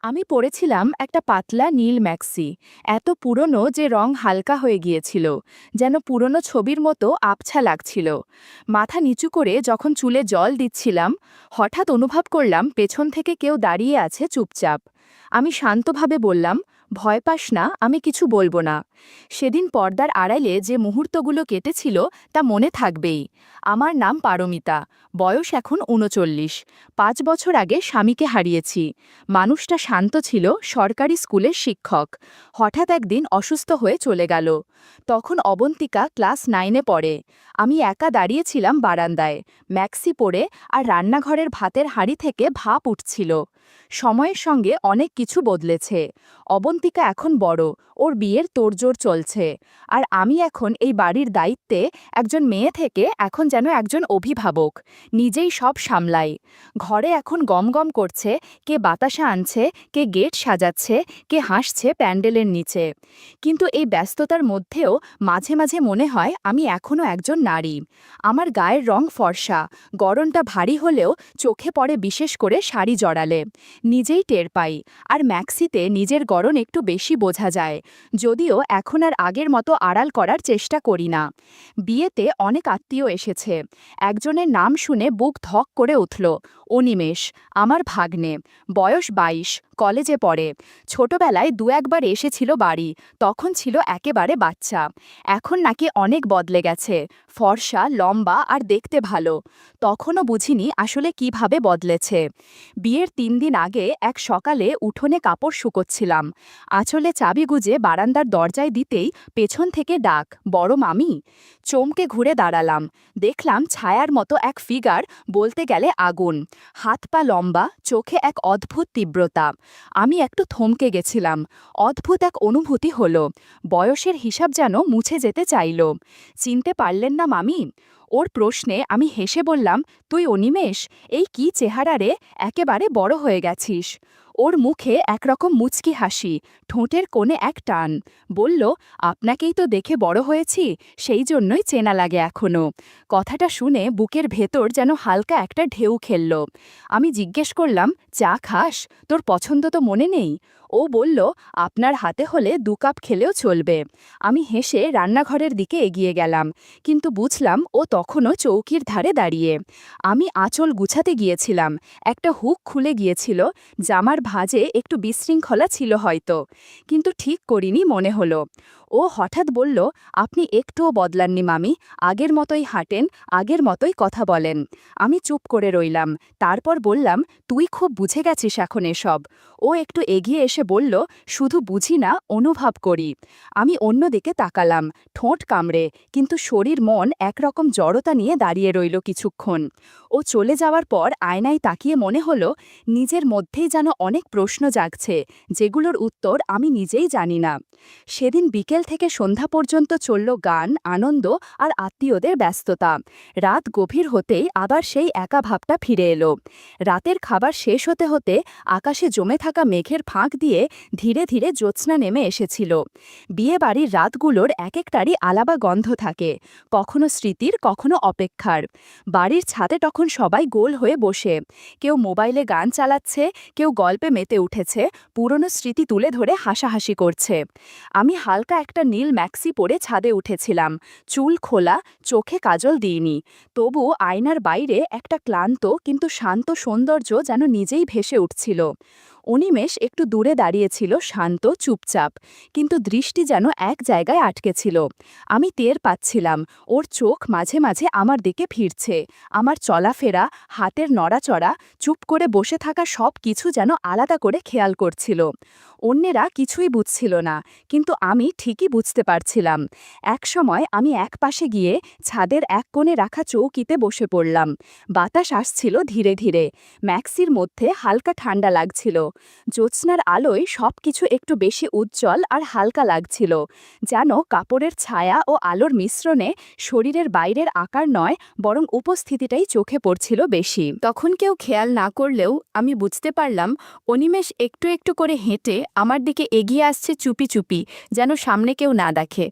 আমি পরেছিলাম একটা পাতলা নীল ম্যাক্সি। এত পুরনো যে রং হালকা হয়ে গিয়েছিল, যেন পুরনো ছবির মতো আবছা লাগছিল। মাথা নিচু করে যখন চুলে জল দিচ্ছিলাম, হঠাৎ অনুভব করলাম পেছন থেকে কেউ দাঁড়িয়ে আছে চুপচাপ। আমি শান্তভাবে বললাম, ভয় পাস না, আমি কিছু বলবো না। সেদিন পর্দার আড়ালে যে মুহূর্তগুলো কেটেছিল তা মনে থাকবেই। আমার নাম পারমিতা, বয়স এখন ৩৯। ৫ বছর আগে স্বামীকে হারিয়েছি। মানুষটা শান্ত ছিল, সরকারি স্কুলের শিক্ষক। হঠাৎ একদিন অসুস্থ হয়ে চলে গেল। তখন অবন্তিকা ক্লাস 9-এ পড়ে। আমি একা দাঁড়িয়েছিলাম বারান্দায়, ম্যাক্সি পরে, আর রান্নাঘরের ভাতের হাঁড়ি থেকে ভাপ উঠছিল। সময়ের সঙ্গে অনেক কিছু বদলেছে। অবন্তিকা এখন বড়, ওর বিয়ের তোড়জোড় চলছে। আর আমি এখন এই বাড়ির দায়িত্বে, একজন মেয়ে থেকে এখন যেন একজন অভিভাবক। নিজেই সব সামলাই। ঘরে এখন গমগম করছে, কে বাতাসা আনছে, কে গেট সাজাচ্ছে, কে হাসছে প্যান্ডেলের নিচে। কিন্তু এই ব্যস্ততার মধ্যেও মাঝে মাঝে মনে হয় আমি এখনও একজন নারী। আমার গায়ের রং ফর্সা, গরমটা ভারী হলেও চোখে পড়ে, বিশেষ করে শাড়ি জড়ালে। নিজেই টের পাই। আর ম্যাক্সিতে নিজের গড়ন একটু বেশি বোঝা যায়, যদিও এখন আর আগের মতো আড়াল করার চেষ্টা করি না। বিয়েতে অনেক আত্মীয় এসেছে। একজনের নাম শুনে বুক ধক করে উঠল। অনিমেষ, আমার ভাগ্নে। বয়স 22, কলেজে পড়ে। ছোটবেলায় ২-১ বার এসেছিল বাড়ি, তখন ছিল একেবারে বাচ্চা। এখন নাকি অনেক বদলে গেছে, ফর্সা, লম্বা আর দেখতে ভালো। তখনও বুঝিনি আসলে কিভাবে বদলেছে। বিয়ের ৩ দিন আগে এক সকালে উঠোনে কাপড় শুকোচ্ছিলাম। আঁচলে চাবি গুজে বারান্দার দরজায় দিতেই পেছন থেকে ডাক, বড় মামি। চমকে ঘুরে দাঁড়ালাম। দেখলাম ছায়ার মতো এক ফিগার, বলতে গেলে আগুন। হাত পা লম্বা, চোখে এক অদ্ভুত তীব্রতা। আমি একটু থমকে গেছিলাম। অদ্ভুত এক অনুভূতি হলো। বয়সের হিসাব যেন মুছে যেতে চাইল। চিনতে পারলেন না মামি? ওর প্রশ্নে আমি হেসে বললাম, তুই অনিমেষ? এই কি চেহারা রে, একেবারে বড় হয়ে গেছিস। ওর মুখে একরকম মুচকি হাসি, ঠোঁটের কোণে এক টান। বলল, আপনাকেই তো দেখে বড় হয়েছি, সেই জন্যই চেনা লাগে এখনো। কথাটা শুনে বুকের ভেতর যেন হালকা একটা ঢেউ খেলল। আমি জিজ্ঞেস করলাম, চা খাস? তোর পছন্দ তো মনে নেই? ও বলল, আপনার হাতে হলে ২ কাপ খেলেও চলবে। আমি হেসে রান্নাঘরের দিকে এগিয়ে গেলাম, কিন্তু বুঝলাম ও তখনও চৌকির ধারে দাঁড়িয়ে। আমি আঁচল গুছাতে গিয়েছিলাম, একটা হুক খুলে গিয়েছিল, জামার ভাঁজে একটু বিশৃঙ্খলা ছিল হয়তো, কিন্তু ঠিক করিনি মনে হলো। ও হঠাৎ বলল, আপনি একটুও বদলাননি মামি, আগের মতোই হাঁটেন, আগের মতোই কথা বলেন। আমি চুপ করে রইলাম। তারপর বললাম, তুই খুব বুঝে গেছিস এখন এসব। ও একটু এগিয়ে এসে বলল, শুধু বুঝি না, অনুভব করি। আমি অন্যদিকে তাকালাম, ঠোঁট কামড়ে, কিন্তু শরীর মন একরকম জড়তা নিয়ে দাঁড়িয়ে রইল কিছুক্ষণ। ও চলে যাওয়ার পর আয়নায় তাকিয়ে মনে হলো, নিজের মধ্যেই যেন অনেক প্রশ্ন জাগছে, যেগুলোর উত্তর আমি নিজেই জানি না। সেদিন বিকেল থেকে সন্ধ্যা পর্যন্ত চলল গান, আনন্দ আর আত্মীয়দের ব্যস্ততা। রাত গভীর হতেই আবার সেই একা ভাবটা ফিরে এলো। রাতের খাবার শেষ হতে হতে আকাশে জমে থাকা মেঘের ফাঁক দিয়ে ধীরে ধীরে জ্যোৎস্না নেমে এসেছিল। বিয়ে বাড়ির রাতগুলোর এক একটারই আলাদা গন্ধ থাকে, কখনো স্মৃতির, কখনো অপেক্ষার। বাড়ির ছাদে তখন সবাই গোল হয়ে বসে, কেউ মোবাইলে গান চালাচ্ছে, কেউ গল্পে মেতে উঠেছে, পুরনো স্মৃতি তুলে ধরে হাসাহাসি করছে। আমি হালকা একটা নীল ম্যাক্সি পরে ছাদে উঠেছিলাম, চুল খোলা, চোখে কাজল দিইনি। তবু আয়নার বাইরে একটা ক্লান্ত কিন্তু শান্ত সৌন্দর্য যেন নিজেই ভেসে উঠছিল। অনিমেষ একটু দূরে দাঁড়িয়েছিল, শান্ত, চুপচাপ, কিন্তু দৃষ্টি যেন এক জায়গায় আটকে ছিল। আমি টের পাচ্ছিলাম ওর চোখ মাঝে মাঝে আমার দিকে ফিরছে। আমার চলাফেরা, হাতের নড়াচড়া, চুপ করে বসে থাকা সব কিছু যেন আলাদা করে খেয়াল করছিল। অন্যেরা কিছুই বুঝছিল না, কিন্তু আমি ঠিকই বুঝতে পারছিলাম। একসময় আমি এক পাশে গিয়ে ছাদের এক কোণে রাখা চৌকিতে বসে পড়লাম। বাতাস আসছিল ধীরে ধীরে, ম্যাক্সির মধ্যে হালকা ঠান্ডা লাগছিল। জ্যোৎস্নার আলোয় সবকিছু একটু বেশি উজ্জ্বল আর হালকা লাগছিল, যেন কাপড়ের ছায়া ও আলোর মিশ্রণে শরীরের বাইরের আকার নয়, বরং উপস্থিতিটাই চোখে পড়ছিল বেশি। তখন কেউ খেয়াল না করলেও আমি বুঝতে পারলাম, অনিমেষ একটু একটু করে হেঁটে আমার দিকে এগিয়ে আসছে, চুপি চুপি, যেন সামনে কেউ না দেখে।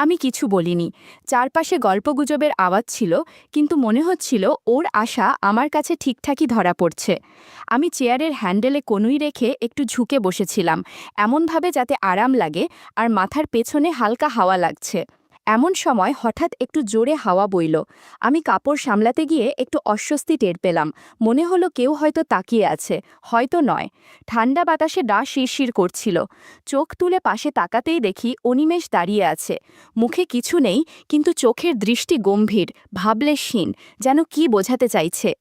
আমি কিছু বলিনি। চারপাশে গল্পগুজবের আওয়াজ ছিল, কিন্তু মনে হচ্ছিল ওর আশা আমার কাছে ঠিকঠাকই ধরা পড়ছে। আমি চেয়ারের হ্যান্ডেলে কনুই রেখে রেখে একটু ঝুঁকে বসেছিলাম, এমনভাবে যাতে আরাম লাগে, আর মাথার পেছনে হালকা হাওয়া লাগছে। এমন সময় হঠাৎ একটু জোরে হাওয়া বইল। আমি কাপড় সামলাতে গিয়ে একটু অস্বস্তি টের পেলাম। মনে হলো কেউ হয়তো তাকিয়ে আছে, হয়তো নয়। ঠান্ডা বাতাসে ডা শিরশির করছিল। চোখ তুলে পাশে তাকাতেই দেখি অনিমেষ দাঁড়িয়ে আছে। মুখে কিছু নেই, কিন্তু চোখের দৃষ্টি গম্ভীর, ভাবলেশহীন, যেন কি বোঝাতে চাইছে।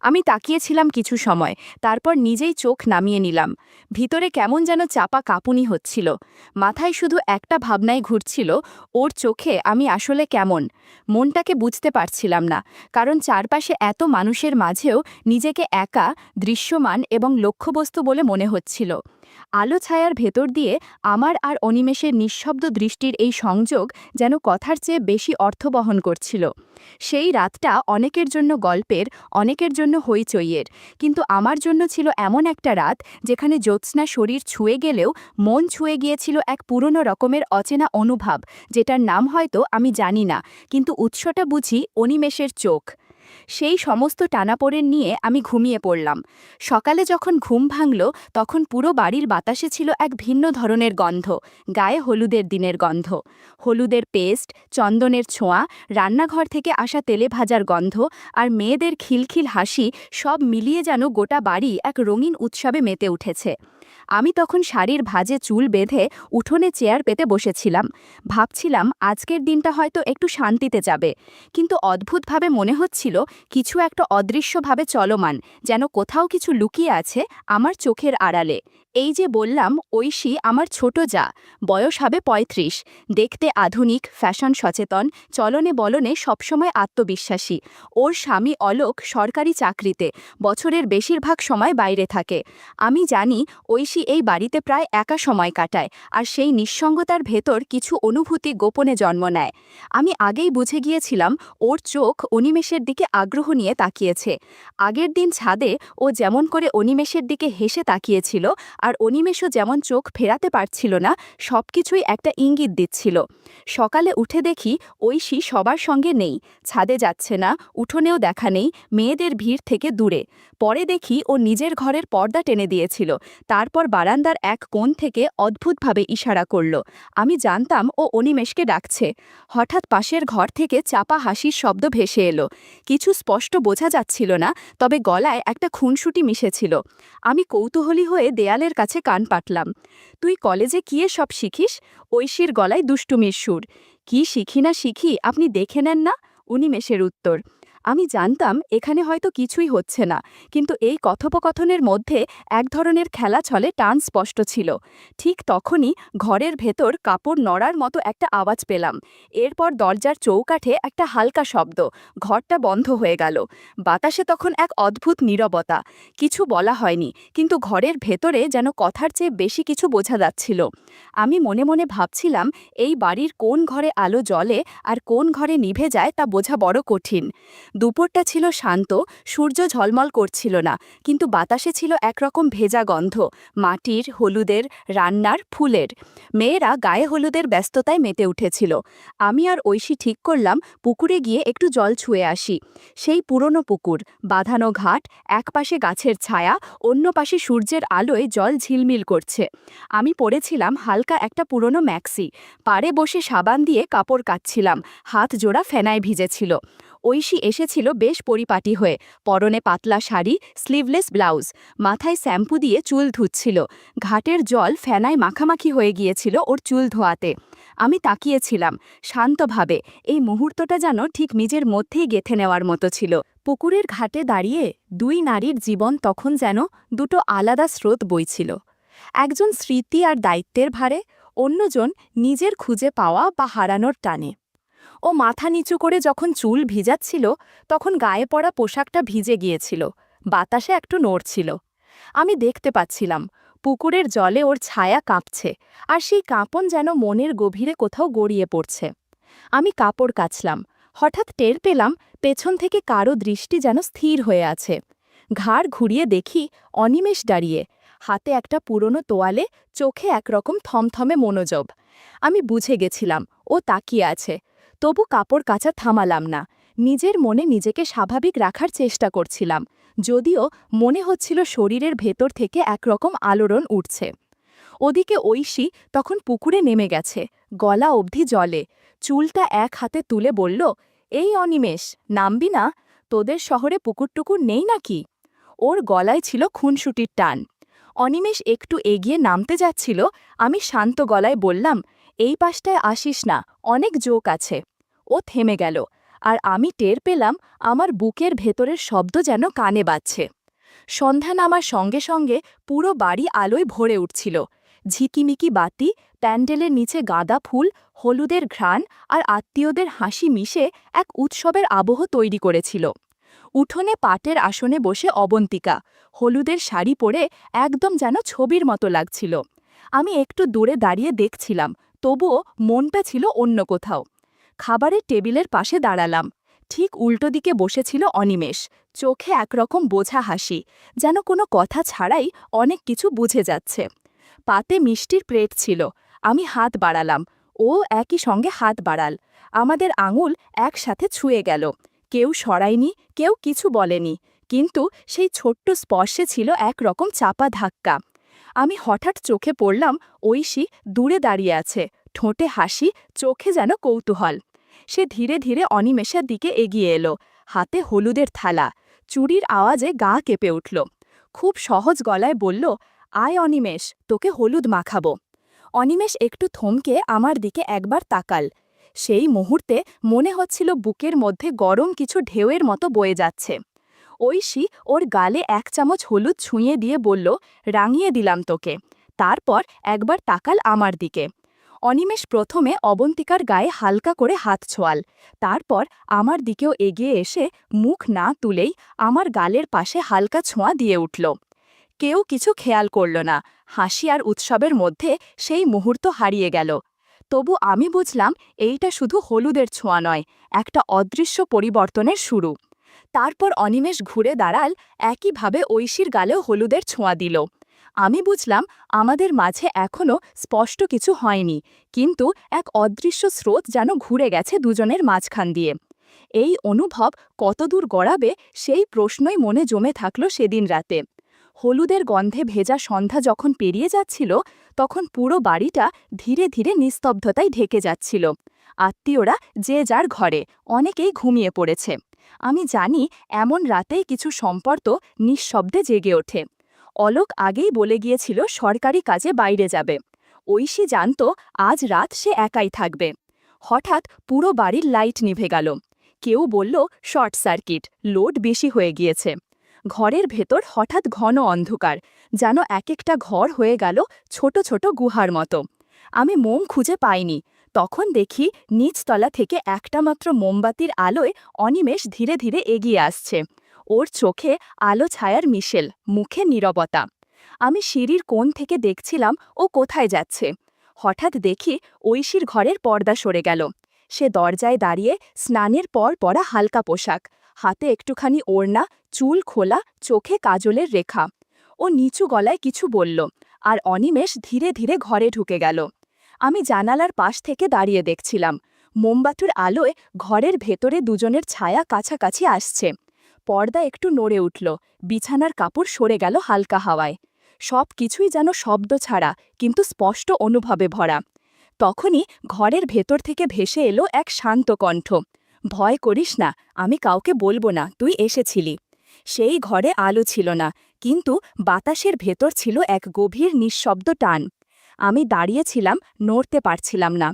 আমি তাকিয়েছিলাম কিছু সময়, তারপর নিজেই চোখ নামিয়ে নিলাম। ভিতরে কেমন যেন চাপা কাঁপুনি হচ্ছিল। মাথায় শুধু একটা ভাবনাই ঘুরছিল, ওর চোখে আমি আসলে কেমন। মনটাকে বুঝতে পারছিলাম না, কারণ চারপাশে এত মানুষের মাঝেও নিজেকে একা, দৃশ্যমান এবং লক্ষ্যবস্তু বলে মনে হচ্ছিল। আলো ছায়ার ভেতর দিয়ে আমার আর অনিমেষের নিঃশব্দ দৃষ্টির এই সংযোগ যেন কথার চেয়ে বেশি অর্থ বহন করছিল। সেই রাতটা অনেকের জন্য গল্পের, অনেকের জন্য হইচইয়ের, কিন্তু আমার জন্য ছিল এমন একটা রাত যেখানে জ্যোৎস্না শরীর ছুঁয়ে গেলেও মন ছুঁয়ে গিয়েছিল এক পুরনো রকমের অচেনা অনুভব, যেটার নাম হয়তো আমি জানি না, কিন্তু উৎসটা বুঝি অনিমেষের চোখ। সেই সমস্ত টানাপোড়েন নিয়ে আমি ঘুমিয়ে পড়লাম। সকালে যখন ঘুম ভাঙল, তখন পুরো বাড়ির বাতাসে ছিল এক ভিন্ন ধরনের গন্ধ, গায়ে হলুদের দিনের গন্ধ। হলুদের পেস্ট, চন্দনের ছোঁয়া, রান্নাঘর থেকে আসা তেলে ভাজার গন্ধ, আর মেয়েদের খিলখিল হাসি, সব মিলিয়ে যেন গোটা বাড়ি এক রঙিন উৎসবে মেতে উঠেছে। আমি তখন শাড়ির ভাঁজে চুল বেঁধে উঠোনে চেয়ার পেতে বসেছিলাম। ভাবছিলাম আজকের দিনটা হয়তো একটু শান্তিতে যাবে, কিন্তু অদ্ভুতভাবে মনে হচ্ছিল কিছু একটা অদৃশ্যভাবে চলমান, যেন কোথাও কিছু লুকিয়ে আছে আমার চোখের আড়ালে। এই যে বললাম, ঐশী আমার ছোট যা, বয়স হবে ৩৫, দেখতে আধুনিক, ফ্যাশন সচেতন, চলনে বলনে সবসময় আত্মবিশ্বাসী। ওর স্বামী অলোক সরকারি চাকরিতে, বছরের বেশিরভাগ সময় বাইরে থাকে। আমি জানি ঐশী এই বাড়িতে প্রায় একা সময় কাটায়, আর সেই নিঃসঙ্গতার ভেতর কিছু অনুভূতি গোপনে জন্ম নেয়। আমি আগেই বুঝে গিয়েছিলাম ওর চোখ অনিমেষের দিকে আগ্রহ নিয়ে তাকিয়েছে। আগের দিন ছাদে ও যেমন করে অনিমেষের দিকে হেসে তাকিয়েছিল, আর অনিমেষও যেমন চোখ ফেরাতে পারছিল না, সবকিছুই একটা ইঙ্গিত দিচ্ছিল। সকালে উঠে দেখি ঐশী সবার সঙ্গে নেই, ছাদে যাচ্ছে না, উঠোনেও দেখা নেই, মেয়েদের ভিড় থেকে দূরে। পরে দেখি ও নিজের ঘরের পর্দা টেনে দিয়েছিল, তারপর বারান্দার এক কোণ থেকে অদ্ভুতভাবে ইশারা করল। আমি জানতাম ও অনিমেষকে ডাকছে। হঠাৎ পাশের ঘর থেকে চাপা হাসির শব্দ ভেসে এলো। কিছু স্পষ্ট বোঝা যাচ্ছিল না, তবে গলায় একটা খুনসুটি মিশেছিল। আমি কৌতূহলী হয়ে দেয়ালের কাছে কান পাতলাম। তুই কলেজে কি সব শিখিস? ঐশীর গলায় দুষ্টুমির সুর। কি শিখি না শিখি আপনি দেখে নেন না, অনিমেষের উত্তর। আমি জানতাম এখানে হয়তো কিছুই হচ্ছে না, কিন্তু এই কথোপকথনের মধ্যে এক ধরনের খেলা ছলে টান স্পষ্ট ছিল। ঠিক তখনই ঘরের ভেতর কাপড় নড়ার মতো একটা আওয়াজ পেলাম। এরপর দরজার চৌকাঠে একটা হালকা শব্দ, ঘরটা বন্ধ হয়ে গেল। বাতাসে তখন এক অদ্ভুত নীরবতা। কিছু বলা হয়নি, কিন্তু ঘরের ভেতরে যেন কথার চেয়ে বেশি কিছু বোঝা যাচ্ছিল। আমি মনে মনে ভাবছিলাম, এই বাড়ির কোন ঘরে আলো জ্বলে আর কোন ঘরে নিভে যায় তা বোঝা বড় কঠিন। দুপুরটা ছিল শান্ত, সূর্য ঝলমল করছিল না, কিন্তু বাতাসে ছিল একরকম ভেজা গন্ধ, মাটির, হলুদের, রান্নার, ফুলের। মেয়েরা গায়ে হলুদের ব্যস্ততায় মেতে উঠেছিল। আমি আর ঐশী ঠিক করলাম পুকুরে গিয়ে একটু জল ছুঁয়ে আসি। সেই পুরনো পুকুর, বাঁধানো ঘাট, এক পাশে গাছের ছায়া, অন্য পাশে সূর্যের আলোয় জল ঝিলমিল করছে। আমি পরেছিলাম হালকা একটা পুরনো ম্যাক্সি, পাড়ে বসে সাবান দিয়ে কাপড় কাচ্ছিলাম, হাত জোড়া ফেনায় ভিজেছিল। ঐশী এসেছিল বেশ পরিপাটি হয়ে, পরনে পাতলা শাড়ি, স্লিভলেস ব্লাউজ, মাথায় শ্যাম্পু দিয়ে চুল ধুচ্ছিল। ঘাটের জল ফেনায় মাখামাখি হয়ে গিয়েছিল ওর চুল ধোয়াতে। আমি তাকিয়েছিলাম শান্তভাবে, এই মুহূর্তটা যেন ঠিক নিজের মধ্যেই গেঁথে নেওয়ার মতো ছিল। পুকুরের ঘাটে দাঁড়িয়ে দুই নারীর জীবন তখন যেন দুটো আলাদা স্রোত বইছিল। একজন স্মৃতি আর দায়িত্বের ভারে, অন্যজন নিজের খুঁজে পাওয়া বা হারানোর টানে। ও মাথা নিচু করে যখন চুল ভিজাচ্ছিল, তখন গায়ে পড়া পোশাকটা ভিজে গিয়েছিল, বাতাসে একটু নড়ছিল। আমি দেখতে পাচ্ছিলাম পুকুরের জলে ওর ছায়া কাঁপছে, আর সেই কাঁপন যেন মনের গভীরে কোথাও গড়িয়ে পড়ছে। আমি কাপড় কাচলাম, হঠাৎ টের পেলাম পেছন থেকে কারো দৃষ্টি যেন স্থির হয়ে আছে। ঘাড় ঘুরিয়ে দেখি অনিমেষ দাঁড়িয়ে, হাতে একটা পুরনো তোয়ালে, চোখে একরকম থমথমে মনোযোগ। আমি বুঝে গেছিলাম ও তাকিয়ে আছে, তবু কাপড় কাচা থামালাম না। নিজের মনে নিজেকে স্বাভাবিক রাখার চেষ্টা করছিলাম। যদিও মনে হচ্ছিল শরীরের ভেতর থেকে একরকম আলোড়ন উঠছে। ওদিকে ঐশী তখন পুকুরে নেমে গেছে, গলা অবধি জলে। চুলটা এক হাতে তুলে বলল, এই অনিমেষ, নামবি না? তোদের শহরে পুকুর-টুকুর নেই নাকি? ওর গলায় ছিল খুনসুটির টান। অনিমেষ একটু এগিয়ে নামতে যাচ্ছিল। আমি শান্ত গলায় বললাম, এই পাশটায় আসিস না, অনেক জোক আছে। ও থেমে গেল, আর আমি টের পেলাম আমার বুকের ভেতরের শব্দ যেন কানে বাজছে। সন্ধ্যা নামার সঙ্গে সঙ্গে পুরো বাড়ি আলোয় ভরে উঠছিল। ঝিকিমিকি বাতি, প্যান্ডেলের নিচে গাঁদা ফুল, হলুদের ঘ্রাণ আর আত্মীয়দের হাসি মিশে এক উৎসবের আবহ তৈরি করেছিল। উঠোনে পাটের আসনে বসে অবন্তিকা, হলুদের শাড়ি পরে একদম যেন ছবির মতো লাগছিল। আমি একটু দূরে দাঁড়িয়ে দেখছিলাম, তবুও মনটা ছিল অন্য কোথাও। খাবারের টেবিলের পাশে দাঁড়ালাম। ঠিক উল্টো দিকে বসেছিল অনিমেষ, চোখে একরকম বোঝা হাসি, যেন কোনো কথা ছাড়াই অনেক কিছু বুঝে যাচ্ছে। পাতে মিষ্টির প্লেট ছিল। আমি হাত বাড়ালাম, ও একই সঙ্গে হাত বাড়াল। আমাদের আঙুল একসাথে ছুঁয়ে গেল। কেউ সরায়নি, কেউ কিছু বলেনি, কিন্তু সেই ছোট্ট স্পর্শে ছিল একরকম চাপা ধাক্কা। আমি হঠাৎ চোখে পড়লাম, ঐশী দূরে দাঁড়িয়ে আছে, ঠোঁটে হাসি, চোখে যেন কৌতূহল। সে ধীরে ধীরে অনিমেষের দিকে এগিয়ে এলো, হাতে হলুদের থালা। চুরির আওয়াজে গা কেঁপে উঠল। খুব সহজ গলায় বলল, আয় অনিমেষ, তোকে হলুদ মাখাবো। অনিমেষ একটু থমকে আমার দিকে একবার তাকাল। সেই মুহূর্তে মনে হচ্ছিল বুকের মধ্যে গরম কিছু ঢেউয়ের মতো বয়ে যাচ্ছে। ঐশী ওর গালে 1 চামচ হলুদ ছুঁয়ে দিয়ে বলল, রাঙিয়ে দিলাম তোকে। তারপর একবার তাকাল আমার দিকে। অনিমেষ প্রথমে অবন্তিকার গায়ে হালকা করে হাত ছোঁয়াল, তারপর আমার দিকেও এগিয়ে এসে মুখ না তুলেই আমার গালের পাশে হালকা ছোঁয়া দিয়ে উঠল। কেউ কিছু খেয়াল করল না, হাসি আর উৎসবের মধ্যে সেই মুহূর্ত হারিয়ে গেল। তবু আমি বুঝলাম এইটা শুধু হলুদের ছোঁয়া নয়, একটা অদৃশ্য পরিবর্তনের শুরু। তারপর অনিমেষ ঘুরে দাঁড়াল, একইভাবে ঐশীর গালেও হলুদের ছোঁয়া দিল। আমি বুঝলাম আমাদের মাঝে এখনও স্পষ্ট কিছু হয়নি, কিন্তু এক অদৃশ্য স্রোত যেন ঘুরে গেছে দুজনের মাঝখান দিয়ে। এই অনুভব কতদূর গড়াবে সেই প্রশ্নই মনে জমে থাকল সেদিন রাতে। হলুদের গন্ধে ভেজা সন্ধ্যা যখন পেরিয়ে যাচ্ছিল, তখন পুরো বাড়িটা ধীরে ধীরে নিস্তব্ধতায় ঢেকে যাচ্ছিল। আত্মীয়রা যে যার ঘরে, অনেকেই ঘুমিয়ে পড়েছে। আমি জানি এমন রাতেই কিছু সম্পর্ক নিঃশব্দে জেগে ওঠে। অলোক আগেই বলে গিয়েছিল সরকারি কাজে বাইরে যাবে। ঐশী জানত আজ রাত সে একাই থাকবে। হঠাৎ পুরো বাড়ির লাইট নিভে গেল। কেউ বলল শর্ট সার্কিট, লোড বেশি হয়ে গিয়েছে। ঘরের ভেতর হঠাৎ ঘন অন্ধকার, যেন এক একটা ঘর হয়ে গেল ছোট ছোট গুহার মতো। আমি মোম খুঁজে পাইনি। তখন দেখি নিচতলা থেকে একটা মাত্র মোমবাতির আলোয় অনিমেষ ধীরে ধীরে এগিয়ে আসছে। ওর চোখে আলো ছায়ার মিশেল, মুখে নীরবতা। আমি সিঁড়ির কোণ থেকে দেখছিলাম ও কোথায় যাচ্ছে। হঠাৎ দেখি ঐশীর ঘরের পর্দা সরে গেল। সে দরজায় দাঁড়িয়ে, স্নানের পর পরা হালকা পোশাক, হাতে একটুখানি ওড়না, চুল খোলা, চোখে কাজলের রেখা। ও নিচু গলায় কিছু বলল, আর অনিমেষ ধীরে ধীরে ঘরে ঢুকে গেল। আমি জানালার পাশ থেকে দাঁড়িয়ে দেখছিলাম। মোমবাতির আলোয় ঘরের ভেতরে দুজনের ছায়া কাছাকাছি আসছে। পর্দা একটু নড়ে উঠল, বিছানার কাপড় সরে গেল হালকা হাওয়ায়। সব কিছুই যেন শব্দ ছাড়া, কিন্তু স্পষ্ট অনুভবে ভরা। তখনই ঘরের ভেতর থেকে ভেসে এলো এক শান্ত কণ্ঠ, ভয় করিস না, আমি কাউকে বলবো না তুই এসেছিলি। সেই ঘরে আলো ছিল না, কিন্তু বাতাসের ভেতর ছিল এক গভীর নিঃশব্দ টান। আমি দাঁড়িয়েছিলাম, নড়তে পারছিলাম না।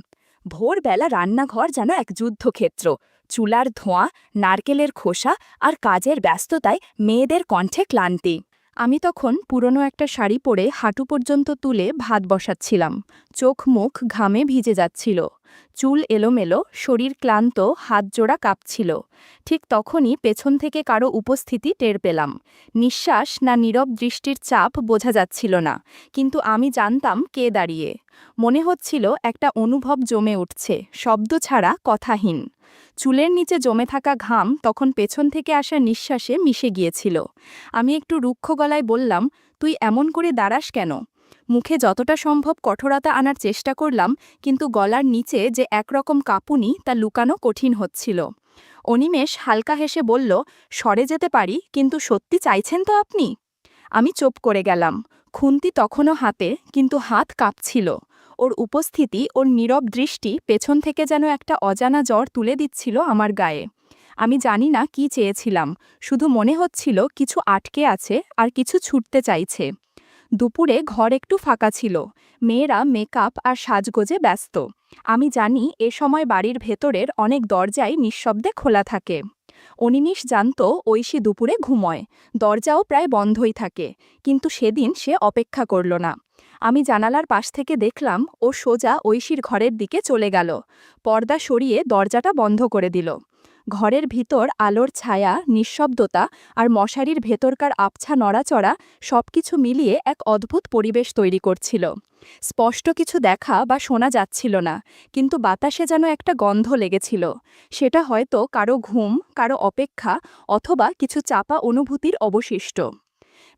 ভোরবেলা রান্নাঘর যেন এক যুদ্ধক্ষেত্র। চুলার ধোঁয়া, নারকেলের খোসা আর কাজের ব্যস্ততায় মেয়েদের কণ্ঠে ক্লান্তি। আমি তখন পুরনো একটা শাড়ি পরে হাঁটু পর্যন্ত তুলে ভাত বসাচ্ছিলাম। চোখ মুখ ঘামে ভিজে যাচ্ছিল। চুল এলোমেলো, শরীর ক্লান্ত, হাত জোড়া কাঁপছিল। ঠিক তখনই পেছন থেকে কারো উপস্থিতি টের পেলাম। নিঃশ্বাস না নীরব দৃষ্টির চাপ বোঝা যাচ্ছিল না, কিন্তু আমি জানতাম কে দাঁড়িয়ে। মনে হচ্ছিল একটা অনুভব জমে উঠছে, শব্দ ছাড়া, কথাহীন। চুলের নিচে জমে থাকা ঘাম তখন পেছন থেকে আসা নিঃশ্বাসে মিশে গিয়েছিল। আমি একটু রুক্ষ গলায় বললাম, তুই এমন করে দাঁড়াস কেন? মুখে যতটা সম্ভব কঠোরতা আনার চেষ্টা করলাম, কিন্তু গলার নিচে যে একরকম কাঁপুনি তা লুকানো কঠিন হচ্ছিল। অনিমেষ হালকা হেসে বলল, সরে যেতে পারি, কিন্তু সত্যি চাইছেন তো আপনি? আমি চুপ করে গেলাম। খুন্তি তখনও হাতে, কিন্তু হাত কাঁপছিল। ওর উপস্থিতি, ওর নীরব দৃষ্টি পেছন থেকে যেন একটা অজানা জ্বর তুলে দিচ্ছিল আমার গায়ে। আমি জানি না কি চেয়েছিলাম, শুধু মনে হচ্ছিল কিছু আটকে আছে আর কিছু ছুটতে চাইছে। দুপুরে ঘর একটু ফাঁকা ছিল, মেয়েরা মেকআপ আর সাজগোজে ব্যস্ত। আমি জানি এ সময় বাড়ির ভেতরের অনেক দরজাই নিঃশব্দে খোলা থাকে। অনিমিষ জানত ঐশী দুপুরে ঘুমোয়, দরজাও প্রায় বন্ধই থাকে, কিন্তু সেদিন সে অপেক্ষা করল না। আমি জানালার পাশ থেকে দেখলাম ও সোজা ঐশীর ঘরের দিকে চলে গেল, পর্দা সরিয়ে দরজাটা বন্ধ করে দিল। ঘরের ভিতর আলোর ছায়া, নিঃশব্দতা আর মশারির ভেতরকার আবছা নড়াচড়া সবকিছু মিলিয়ে এক অদ্ভুত পরিবেশ তৈরি করছিল। স্পষ্ট কিছু দেখা বা শোনা যাচ্ছিল না, কিন্তু বাতাসে যেন একটা গন্ধ লেগেছিল। সেটা হয়তো কারো ঘুম, কারো অপেক্ষা, অথবা কিছু চাপা অনুভূতির অবশিষ্ট।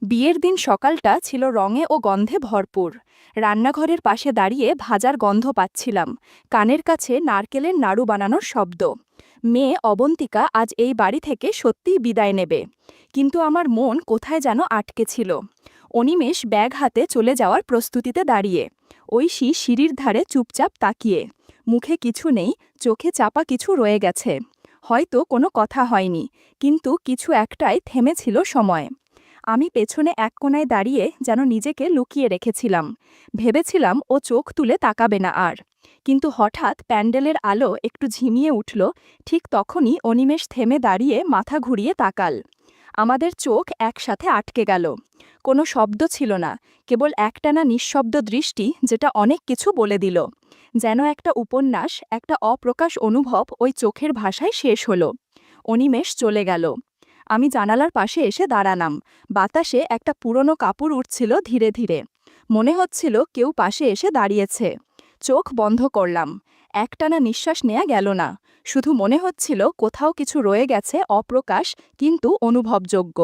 বিয়ের দিন সকালটা ছিল রঙে ও গন্ধে ভরপুর। রান্নাঘরের পাশে দাঁড়িয়ে ভাজার গন্ধ পাচ্ছিলাম, কানের কাছে নারকেলের নাড়ু বানানোর শব্দ। মেয়ে অবন্তিকা আজ এই বাড়ি থেকে সত্যিই বিদায় নেবে, কিন্তু আমার মন কোথায় যেন আটকে ছিল। অনিমেষ ব্যাগ হাতে চলে যাওয়ার প্রস্তুতিতে দাঁড়িয়ে, ঐশী সিঁড়ির ধারে চুপচাপ তাকিয়ে। মুখে কিছু নেই, চোখে চাপা কিছু রয়ে গেছে। হয়তো কোনো কথা হয়নি, কিন্তু কিছু একটাই থেমেছিল সময়। আমি পেছনে এক কোণায় দাঁড়িয়ে যেন নিজেকে লুকিয়ে রেখেছিলাম। ভেবেছিলাম ও চোখ তুলে তাকাবে না আর। কিন্তু হঠাৎ প্যান্ডেলের আলো একটু ঝিমিয়ে উঠল, ঠিক তখনই অনিমেষ থেমে দাঁড়িয়ে মাথা ঘুরিয়ে তাকাল। আমাদের চোখ একসাথে আটকে গেল। কোনো শব্দ ছিল না, কেবল একটানা নিঃশব্দ দৃষ্টি, যেটা অনেক কিছু বলে দিল। যেন একটা উপন্যাস, একটা অপ্রকাশ অনুভব ওই চোখের ভাষায় শেষ হলো। অনিমেষ চলে গেল। আমি জানালার পাশে এসে দাঁড়ালাম। বাতাসে একটা পুরনো কাপড় উঠছিল ধীরে ধীরে। মনে হচ্ছিল কেউ পাশে এসে দাঁড়িয়েছে। চোখ বন্ধ করলাম। একটানা নিঃশ্বাস নেওয়া গেল না, শুধু মনে হচ্ছিল কোথাও কিছু রয়ে গেছে অপ্রকাশ, কিন্তু অনুভবযোগ্য।